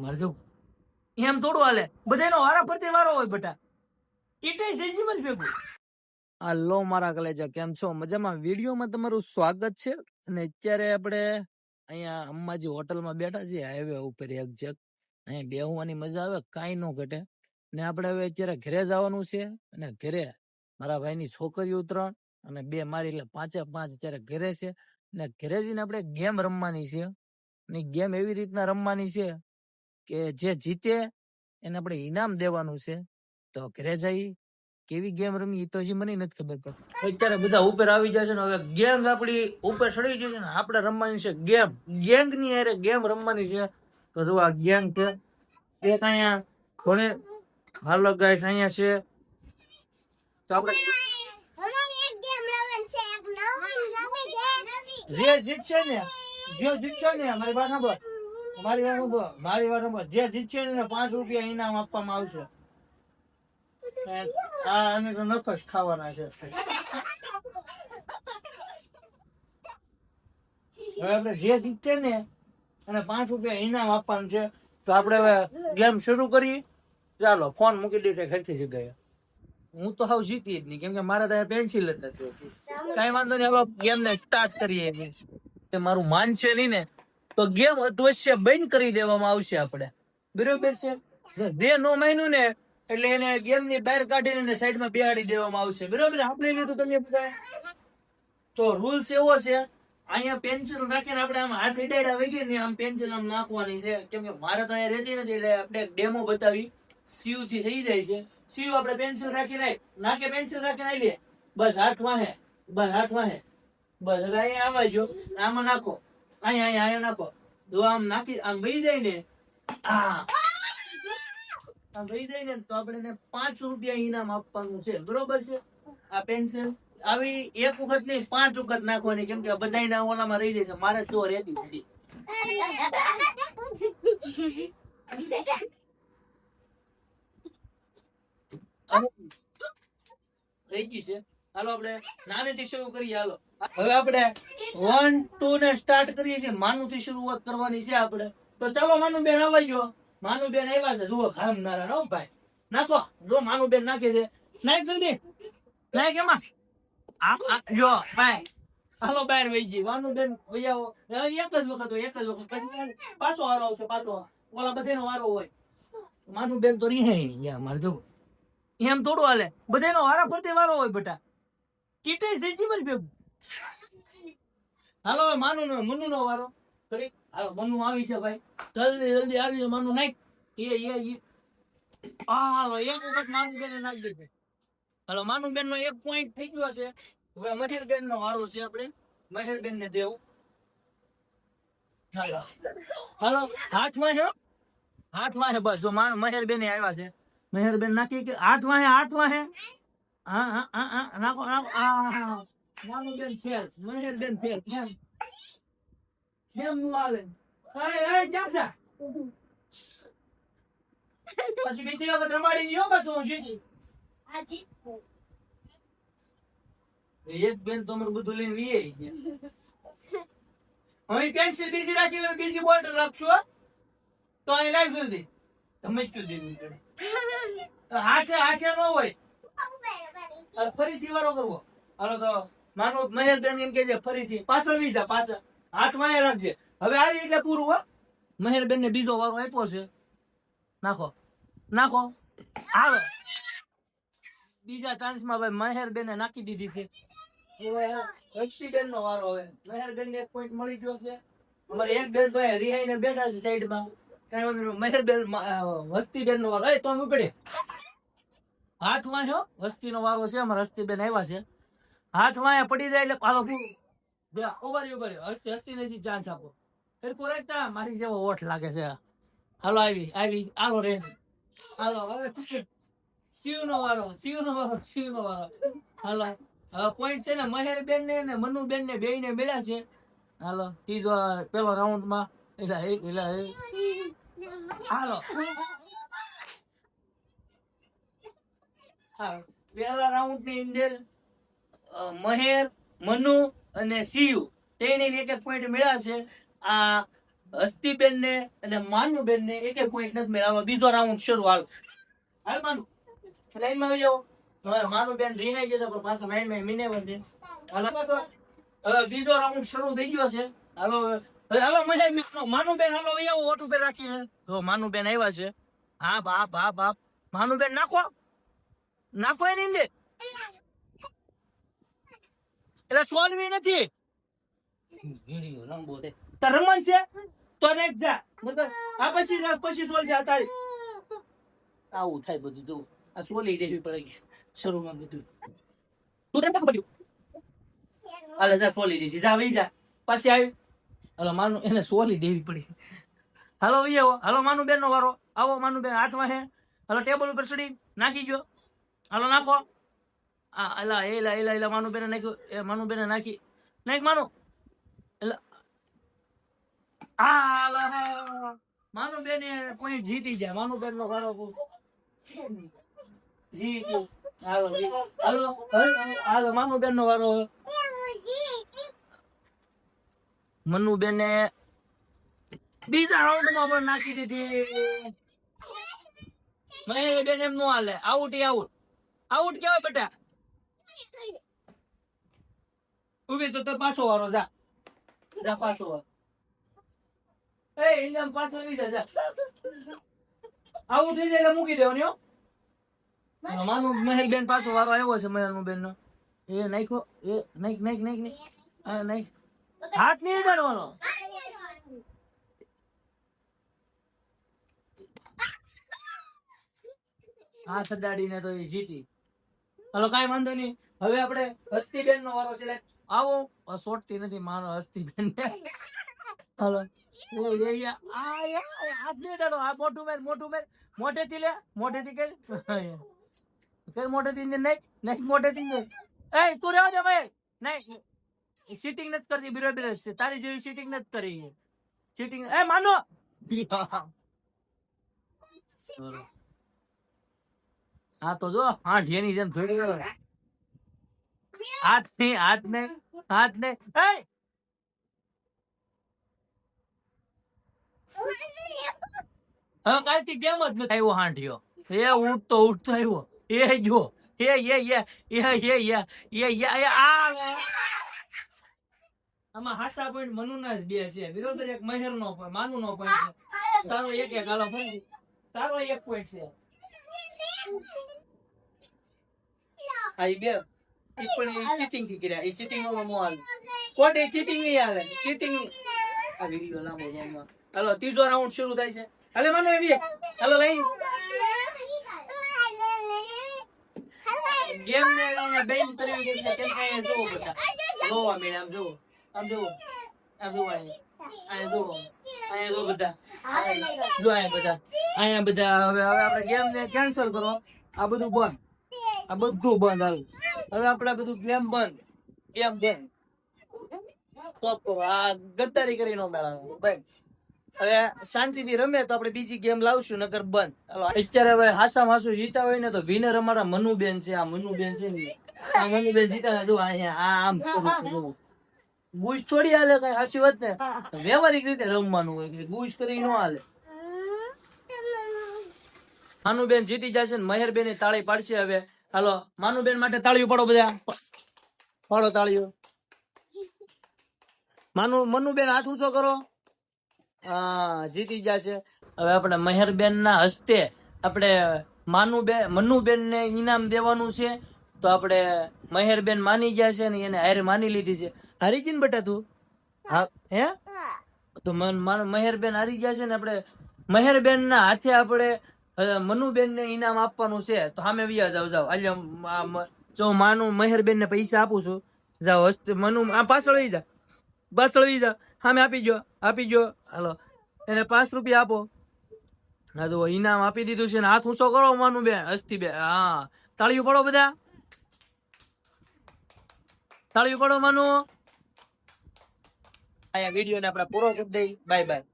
મારે જો એમ થોડું હાલે, બધાનો વારા ફરતી વારો હોય બેટા. કીટે જઈજી મને ભેગું. હાલો મારા કલેજા, કેમ છો? મજામાં? વિડીયોમાં તમારું સ્વાગત છે. અને અત્યારે આપણે અહીંયા અંબાજી હોટલમાં બેઠા છીએ, હાઈવે ઉપર એક્ઝેક્ટ. અહીંયા બેહવાની મજા આવે, કાંઈ ન ઘટે. ને આપણે હવે અત્યારે ઘરે જવાનું છે. અને ઘરે મારા ભાઈની છોકરીઓ 3 અને 2 મારી, એટલે 5 અત્યારે ઘરે છે. ને ઘરે જઈને આપણે ગેમ રમવાની છે. અને ગેમ એવી રીતના રમવાની છે કે જે જીતે એને આપણે ઇનામ દેવાનું છે. તો ઘરે જઈ કેવી ગેમ રમી એ તો હજી મને નથી ખબર પડતી. અત્યારે બધા ઉપર આવી જાય છે ને હવે ગેંગ આપડી ઉપર ચડી ગઈ છે ને આપણે રમવાની છે ગેમ. ગેંગ ની હારે ગેમ રમવાની છે. તો જો આ ગેંગ છે એક અહીંયા કોને હાલો ગાઈસ અહીંયા છે. તો આપણે જે જીતશે ને મારી વાત સાંભળ, જે જીતશે ને 5 રૂપિયા ઇનામ આપવામાં આવશે. અને તો નકશ ખાવાના છે. હવે આપણે જે જીતશે ને અને 5 રૂપિયા ઇનામ આપવાનું છે. તો આપણે હવે ગેમ શરૂ કરીએ. ચાલો ફોન મૂકી દઈએ ખરખી જગ્યાએ. હું તો હાવ જીતી જ નહીં, કેમ કે મારા ત્યાં પેન્સિલ જ નથી. કઈ વાંધો નહીં, હવે ગેમ ને સ્ટાર્ટ કરીએ. મારું માન છે નહીં ને તો ગેમ અધવશ્ય બંધ કરી દેવામાં આવશે આપણે, બરોબર છે? જે નો માન્યું ને એટલે એને ગેમ ની બહાર કાઢીને સાઈડમાં બેહાડી દેવામાં આવશે, બરોબર? આપણે લીધું તમે બધા. તો રૂલ્સ એવો છે, અહીંયા પેન્સિલ રાખીને આપણે આમ હાથ ડાયડા વગેરે ને આમ પેન્સિલ આમ નાખવાની છે. કેમ કે મારે તો અહીંયા રહેતી નથી એટલે આપણે ડેમો બતાવી. સીયુ થી થઈ જાય છે. સીયુ આપણે પેન્સિલ રાખીને નાકે પેન્સિલ રાખીને આવી લે, બસ હાથ વાહે, બસ હાથ વાહે, બસ. હવે અહીંયા આવા જો, આમાં નાખો, અહીંયા નાખો. જો આમ નાખી આમ વહી જાય ને, આમ વહી જાય ને તો આપણે 5 રૂપિયા ઇનામ આપવાનું છે, બરોબર છે? આ પેન્સિલ આવી એક વખત નહીં 5 વખત નાખવાની, કેમ કે બધાના ઓલામાં રહી જાય છે. મારે તો રહેતી નથી. થઈ ગઈ છે. હાલો આપણે નાનેથી શરૂ કરીએ. હાલો હવે આપણે 1 2 ને સ્ટાર્ટ કરીએ છીએ. માનું થી શરૂઆત કરવાની છે આપણે. તો ચાલો માનું બેન આવવા ગયો. માનું બેન આવ્યા છે, જુઓ ખામનારા નો ભાઈ. નાખો, જો માનું બેન નાખે છે. નાખ જલ્દી, નાખ એમાં. જો ભાઈ હાલો બહાર વહી ગઈ. માનું બેન વહી આવો. એક જ વખત હોય, એક જ વખત, પછી પાછો વારો આવશે. પાછો ઓલા બધાનો વારો હોય. માનું બેન તો રીહે મારે જવું. એમ થોડું હાલે, બધાનો વારા ફરતી વારો હોય બેટા. કીટે જઈજી મારી ભેગું. હાલો માનુ નો મનુ નો વારો. હાલો મનુ આવી છે ભાઈ, જલ્દી આવી છે. મનુ નાખ. હાલો એક વખત માનુ બેન નાખી દીધું. હાલો માનુ બેન નો 1 પોઈન્ટ થઈ ગયો છે. હવે મહેર બેન નો વારો છે. આપણે મહેર બેન ને દેવું. હાલો હાથમાં છે, હાથમાં છે. બસ જો મહેર બેન આવ્યા છે. મહેર બેન નાખી કે હાથમાં હે, હાથમાં હે. નાખો નાખો. માનુ બેન ફેલ, મહેર બેન ફેલ. કેમ નું હાલે? ક્યાં છે? પછી બીજી વખત રમાડી ગયો બસ. હું શીખી એક બેન તો અમારું બધું લઈને વી ગયા. હવે પેન્સિલ બીજી રાખી, બીજી બોટલ રાખશું તો અહીં લાવી જલ્દી. તમે જ કયું દેવું પડે. હાથે હાથે ન હોય, ફરીથી વારો કરવો. હાલો તો માનો મહેર બેન એમ કે છે ફરીથી પાછળ વી જા, પાછળ હાથમાં રાખજે. હવે આવી એટલે પૂરું. હો મહેર બેન ને બીજો વારો આપ્યો છે. નાખો નાખો. હાલો બીજા ચાન્સમાં ભાઈ મહેર બેન નાખી દીધી છે. હસ્તી બેન નો વારો. હવે મહેર બેન ને 1 પોઈન્ટ મળી ગયો છે. અમારે એક બેન તો રિહાઈ ને બેઠા છે સાઈડમાં. કઈ વાંધો નહીં. મહેર બેન હસ્તી બેન નો વારો. તો અમે પડે હાથમાં છો. હસ્તી નો વારો છે. અમારે હસ્તી બેન આવ્યા છે. હાથમાં પડી જાય એટલે પાલો પૂરું. ઉભા હસ્તી ને ચાન્સ આપો. રાખતા મારી જેવો ઓઠ લાગે છે. હાલો આવી આવી હાલો રે. હાલો હવે શિવ નો વારો, શિવ નો વારો, શિવ નો વારો. હાલો હવે પોઈન્ટ છે ને મહેર બેન ને મનુ બેન ને બે ને મળ્યા છે. હાલો ત્રીજો પેલો રાઉન્ડ માં હાલો પેલા રાઉન્ડ ની અંદર મહેર, મનુ અને શિવ તેને 1 પોઈન્ટ મળ્યા છે. આ હસ્તીબેન ને અને માનુબેન ને એક પોઈન્ટ નથી મેળવવા. બીજો રાઉન્ડ શરૂ. હાલ માનુ લાઈન માં આવી જાઓ. હવે માનુબેન રીહાઈ જતા પણ પાછા માઇન્ડ માં મીને વધે. હવે બીજો રાઉન્ડ શરૂ થઈ ગયો છે. હાલો હાલો મજા માનુબેન હાલો આવો ઓટ ઉપર રાખીને. જો માનુબેન આવ્યા છે. હા બાપ બાપ બાપ માનુબેન નાખો નાખો એની અંદર. એટલે સોલવી નથી વિડિયો લંબો છે. તાર રમણ છે તો નેક જા મતલબ આ પછી સોલ જા તારી. આવું થાય બધું. જો આ સોલી દેવી પડે શરૂમાં બધું. તું તને પડ્યું હાલે જા સોલી દીધી. જા વઈ જા પાછી આવી. હાલો માનુ એને સોલી દેવી પડી. હાલો વઈ આવો. હાલો માનુબેન નો વારો. આવો માનુબેન હાથમાં હે. હાલો ટેબલ ઉપર ચડી નાખી ગયો. હાલો નાખો. એલા એલા એલા એલા માનુબેન નાખ્યું. એ માનુબેન નાખી નાખ માનુ. એલા માનુબેન પોઈન્ટ જીતી જાય. માનુબેન નો વારો જીત્યું. હાલો હાલો હાલો માનુબેન નો વારો. મનુબેન ને બીજા રાઉન્ડ માં પણ નાખી દીધી. બેન એમ નો હાલે. આઉટ આઉટ આઉટ કેવાય બેટા. ઉભી તો પાછો વારો. જા જા પાછો વારો. એ ઇન્ડિયન પાછો લઈ જા. આવું થઈ જાય એટલે મૂકી દેવાની. હો માનું મહેલબેન પાછો વારો આવ્યો છે. મહેલબેન નો એ નાખ્યો. એ નાખ નાખ નાખ નાખ. હાથ નહીં અડાડવાનો. હાથ અડાડીને તો એ જીતી. હાલો કઈ વાંધો નહીં. હવે આપણે હસ્તીબેન નો વારો છે. આવો સોટતી નથી મારો હસ્તીબેન ને. હાલો હાથ નહીં અડાડો. આ મોટું મેર મોટું મેર મોઢેથી લે. મોઢેથી કર મોઢેથી નાખ નાખ મોઢેથી. એ તું રહેવા દે ભાઈ. નહીં સીટિંગ નથી કરતી. બરોબર છે. તારી જેવી સીટિંગ નથી કરી. સીટિંગ એ માનો હા તો જો હા ઢેની જેમ થોડી હાથ નહીં હાથ નહીં હાથ નહીં. હવે કાલથી કેમ જ નથી આવ્યો હાંઠિયો. એ ઉઠતો ઉઠતો આવ્યો. એ જો આમાં હાસા પોઈન્ટ મનુ ના જ બે છે. બરોબર. એક મહેર નો પોઈન્ટ માનુ નો પોઈન્ટ છે. તારો એક એક હાલો ફરી. તારો એક પોઈન્ટ છે. આ બે પણ ચીટિંગ થી કર્યા. એ ચીટિંગ નો હાલ કોડે ચીટિંગ નહીં હાલે. ચીટિંગ આ વિડિયો લાંબો જમવા. હાલો ત્રીજો રાઉન્ડ શરૂ થાય છે. હાલે મને એવી હાલો લઈ ગેમ ને બેન કરી છે. કેમ કે જો બધા જોવા મેં આમ જો આમ જો આમ જો આ જો બધા જો આ બધા અહીંયા બધા. હવે આપણે ગેમ ને કેન્સલ કરો. આ બધું બંધ. આ બધું બંધ. હાલ હવે આપણે બધું ગેમ બંધ. ગેમ બંધ. આ ગદ્દારી કરી નો મેળા બંધ. હવે શાંતિથી રમે તો આપણે બીજી ગેમ લાવશું. નકર બંધ. અત્યારે હવે હાસા માસુ જીતા હોય ને તો વિનર અમારા મનુબેન છે. આ મનુબેન છે ને આ મનુબેન જીતા. જો અહીંયા આમ બુશ છોડી હાલે. કઈ હાસી વાત ને વ્યવહારિક રીતે રમવાનું હોય. બુશ કરી ન હાલે. માનુબેન જીતી જશે ને મહેરબેન તાળી પાડશે. હવે હાલો માનુબેન માટે તાળીઓ પાડો. બધા પાડો તાળીઓ. મનુબેન હાથ ઊંચો કરો. હા જીતી જશે. હવે આપણે મહેરબેન ના હસ્તે આપણે મનુબેન ને ઇનામ દેવાનું છે. તો આપણે મહેરબેન માની ગયા છે ને એને હારે માની લીધી છે. હારી ગઈ ને બેટા તું? હા હે તો મહેરબેન હારી ગયા છે ને આપણે મહેરબેન ના હાથે આપણે મનુબેન ને ઇનામ આપવાનું છે. તો સામે વિયા જાવ. જાવ આજે જો મહેરબેન ને પૈસા આપું છું. જાઓ હસ્તે મનુ આ પાછળ વહી જા. પાછળ વહી જા. સામે આપી ગયો આપી ગયો. હાલો એને 5 રૂપિયા આપો. હા તો ઇનામ આપી દીધું છે ને હાથ ઊંચો કરો મનુબેન હસ્તીબેન. હા તાળીઓ પડો બધા. તાળીઓ પડો મનુ. અહીંયા વિડીયો ને આપણે પૂરો કરી દઈ. Bye bye.